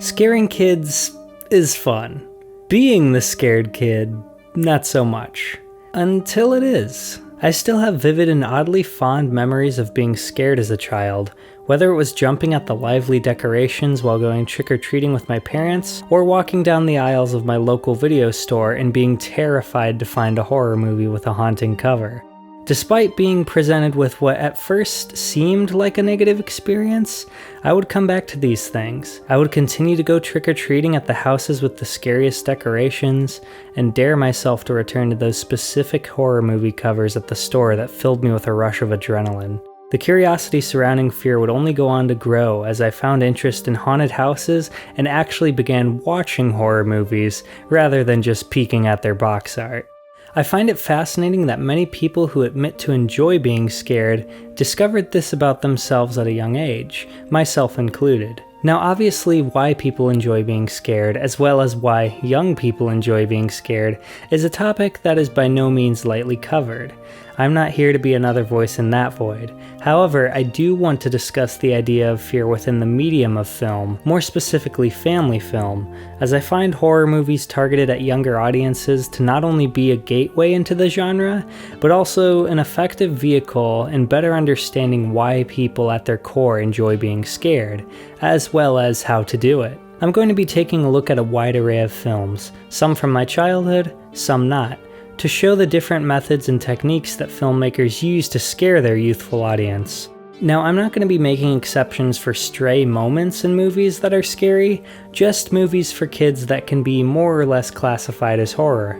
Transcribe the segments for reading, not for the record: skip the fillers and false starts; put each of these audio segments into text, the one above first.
Scaring kids is fun. Being the scared kid, not so much. Until it is. I still have vivid and oddly fond memories of being scared as a child, whether it was jumping at the lively decorations while going trick-or-treating with my parents, or walking down the aisles of my local video store and being terrified to find a horror movie with a haunting cover. Despite being presented with what at first seemed like a negative experience, I would come back to these things. I would continue to go trick-or-treating at the houses with the scariest decorations, and dare myself to return to those specific horror movie covers at the store that filled me with a rush of adrenaline. The curiosity surrounding fear would only go on to grow as I found interest in haunted houses and actually began watching horror movies rather than just peeking at their box art. I find it fascinating that many people who admit to enjoy being scared discovered this about themselves at a young age, myself included. Now obviously why people enjoy being scared, as well as why young people enjoy being scared, is a topic that is by no means lightly covered. I'm not here to be another voice in that void. However, I do want to discuss the idea of fear within the medium of film, more specifically family film, as I find horror movies targeted at younger audiences to not only be a gateway into the genre, but also an effective vehicle in better understanding why people at their core enjoy being scared, as well as how to do it. I'm going to be taking a look at a wide array of films, some from my childhood, some not, to show the different methods and techniques that filmmakers use to scare their youthful audience. Now, I'm not going to be making exceptions for stray moments in movies that are scary, just movies for kids that can be more or less classified as horror.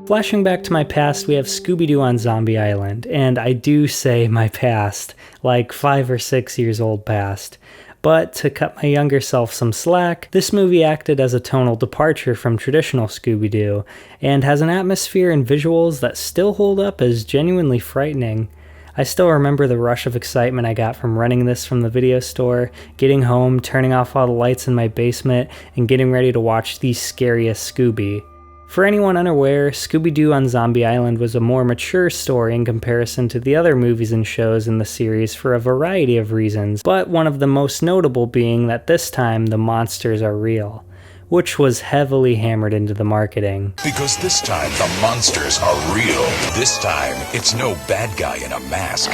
Flashing back to my past, we have Scooby-Doo on Zombie Island, and I do say my past, like 5 or 6 years old past. But to cut my younger self some slack, this movie acted as a tonal departure from traditional Scooby-Doo, and has an atmosphere and visuals that still hold up as genuinely frightening. I still remember the rush of excitement I got from renting this from the video store, getting home, turning off all the lights in my basement, and getting ready to watch the scariest Scooby. For anyone unaware, Scooby-Doo on Zombie Island was a more mature story in comparison to the other movies and shows in the series for a variety of reasons, but one of the most notable being that this time the monsters are real, which was heavily hammered into the marketing. Because this time the monsters are real. This time it's no bad guy in a mask.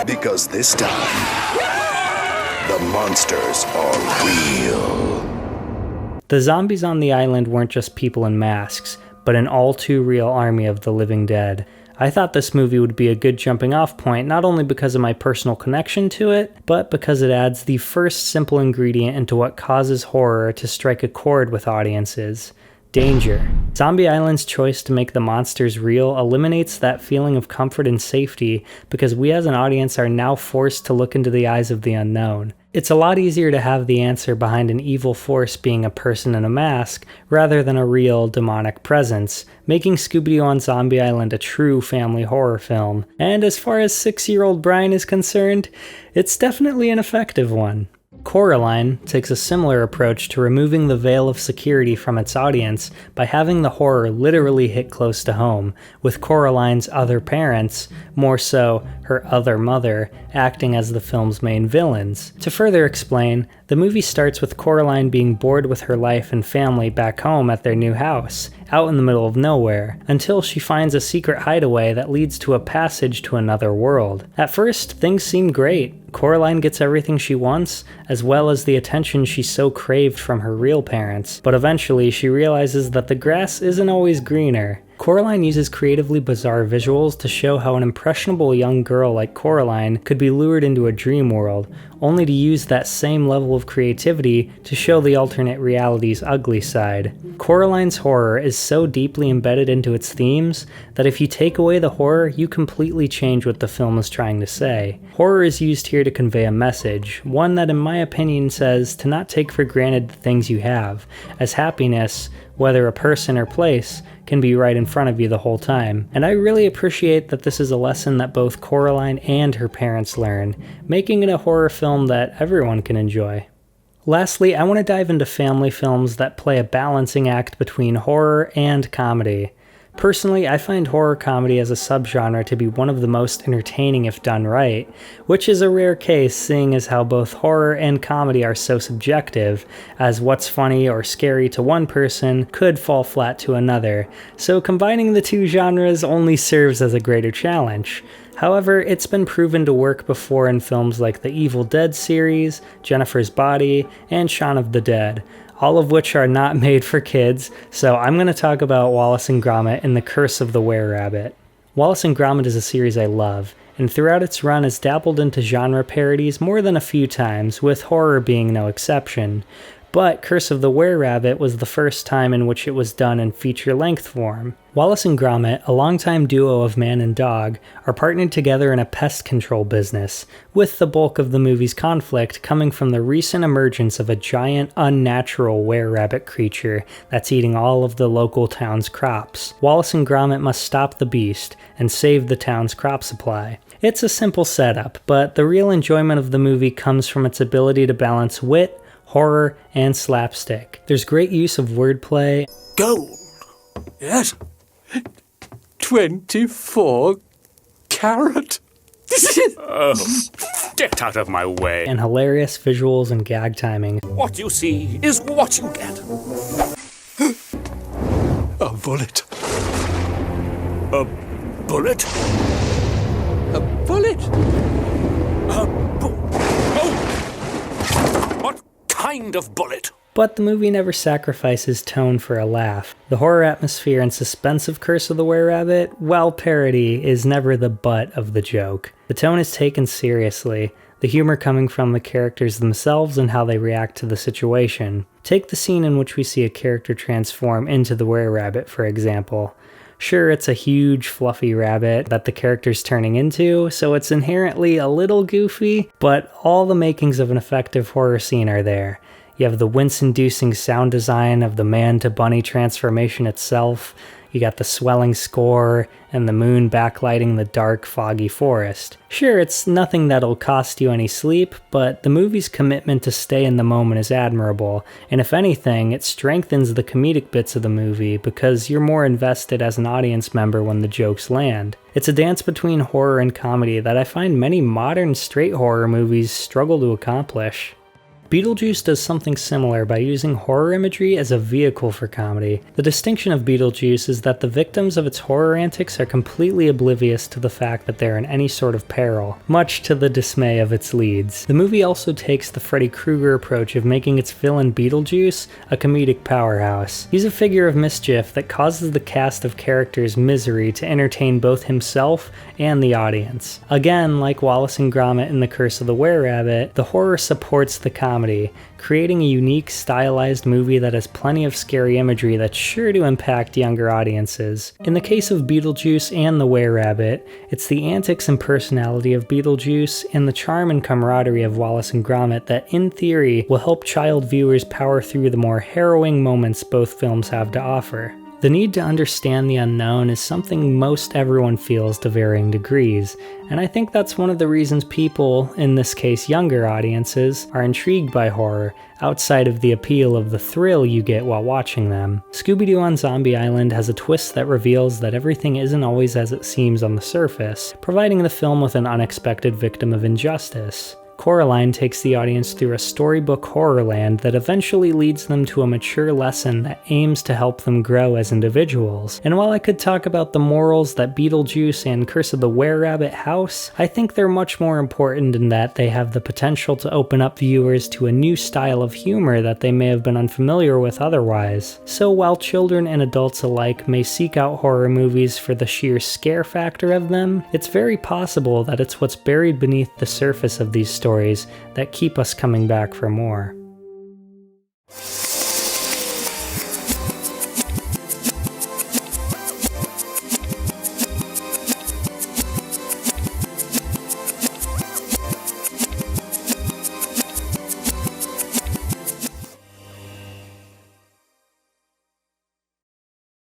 Because this time the monsters are real. The zombies on the island weren't just people in masks, but an all-too-real army of the living dead. I thought this movie would be a good jumping-off point not only because of my personal connection to it, but because it adds the first simple ingredient into what causes horror to strike a chord with audiences: danger. Zombie Island's choice to make the monsters real eliminates that feeling of comfort and safety because we as an audience are now forced to look into the eyes of the unknown. It's a lot easier to have the answer behind an evil force being a person in a mask rather than a real demonic presence, making Scooby-Doo on Zombie Island a true family horror film. And as far as 6-year-old Brian is concerned, it's definitely an effective one. Coraline takes a similar approach to removing the veil of security from its audience by having the horror literally hit close to home, with Coraline's other parents, more so her other mother, acting as the film's main villains. To further explain, the movie starts with Coraline being bored with her life and family back home at their new house, out in the middle of nowhere, until she finds a secret hideaway that leads to a passage to another world. At first, things seem great. Coraline gets everything she wants, as well as the attention she so craved from her real parents, but eventually she realizes that the grass isn't always greener. Coraline uses creatively bizarre visuals to show how an impressionable young girl like Coraline could be lured into a dream world, only to use that same level of creativity to show the alternate reality's ugly side. Coraline's horror is so deeply embedded into its themes that if you take away the horror, you completely change what the film is trying to say. Horror is used here to convey a message, one that in my opinion says to not take for granted the things you have, as happiness, whether a person or place, can be right in front of you the whole time. And I really appreciate that this is a lesson that both Coraline and her parents learn, making it a horror film that everyone can enjoy. Lastly, I want to dive into family films that play a balancing act between horror and comedy. Personally, I find horror comedy as a subgenre to be one of the most entertaining if done right, which is a rare case seeing as how both horror and comedy are so subjective, as what's funny or scary to one person could fall flat to another, so combining the two genres only serves as a greater challenge. However, it's been proven to work before in films like the Evil Dead series, Jennifer's Body, and Shaun of the Dead, all of which are not made for kids, so I'm going to talk about Wallace and Gromit and the Curse of the Wererabbit. Wallace and Gromit is a series I love, and throughout its run has dabbled into genre parodies more than a few times, with horror being no exception. But Curse of the Wererabbit was the first time in which it was done in feature-length form. Wallace and Gromit, a longtime duo of man and dog, are partnered together in a pest control business, with the bulk of the movie's conflict coming from the recent emergence of a giant, unnatural wererabbit creature that's eating all of the local town's crops. Wallace and Gromit must stop the beast and save the town's crop supply. It's a simple setup, but the real enjoyment of the movie comes from its ability to balance wit, horror, and slapstick. There's great use of wordplay. Gold? Yes. 24 carat? Get out of my way. And hilarious visuals and gag timing. What you see is what you get. A bullet. A bullet? A bullet? What kind of bullet? But the movie never sacrifices tone for a laugh. The horror atmosphere and suspense of Curse of the Wererabbit, while parody, is never the butt of the joke. The tone is taken seriously, the humor coming from the characters themselves and how they react to the situation. Take the scene in which we see a character transform into the Wererabbit, for example. Sure, it's a huge, fluffy rabbit that the character's turning into, so it's inherently a little goofy, but all the makings of an effective horror scene are there. You have the wince-inducing sound design of the man-to-bunny transformation itself, you got the swelling score, and the moon backlighting the dark, foggy forest. Sure, it's nothing that'll cost you any sleep, but the movie's commitment to stay in the moment is admirable, and if anything, it strengthens the comedic bits of the movie because you're more invested as an audience member when the jokes land. It's a dance between horror and comedy that I find many modern straight horror movies struggle to accomplish. Beetlejuice does something similar by using horror imagery as a vehicle for comedy. The distinction of Beetlejuice is that the victims of its horror antics are completely oblivious to the fact that they're in any sort of peril, much to the dismay of its leads. The movie also takes the Freddy Krueger approach of making its villain Beetlejuice a comedic powerhouse. He's a figure of mischief that causes the cast of characters misery to entertain both himself and the audience. Again, like Wallace and Gromit in The Curse of the Wererabbit, the horror supports the comedy, creating a unique, stylized movie that has plenty of scary imagery that's sure to impact younger audiences. In the case of Beetlejuice and the Wererabbit, it's the antics and personality of Beetlejuice and the charm and camaraderie of Wallace and Gromit that, in theory, will help child viewers power through the more harrowing moments both films have to offer. The need to understand the unknown is something most everyone feels to varying degrees, and I think that's one of the reasons people, in this case younger audiences, are intrigued by horror, outside of the appeal of the thrill you get while watching them. Scooby-Doo on Zombie Island has a twist that reveals that everything isn't always as it seems on the surface, providing the film with an unexpected victim of injustice. Coraline takes the audience through a storybook horrorland that eventually leads them to a mature lesson that aims to help them grow as individuals. And while I could talk about the morals that Beetlejuice and Curse of the Wererabbit house, I think they're much more important in that they have the potential to open up viewers to a new style of humor that they may have been unfamiliar with otherwise. So while children and adults alike may seek out horror movies for the sheer scare factor of them, it's very possible that it's what's buried beneath the surface of these stories that keep us coming back for more.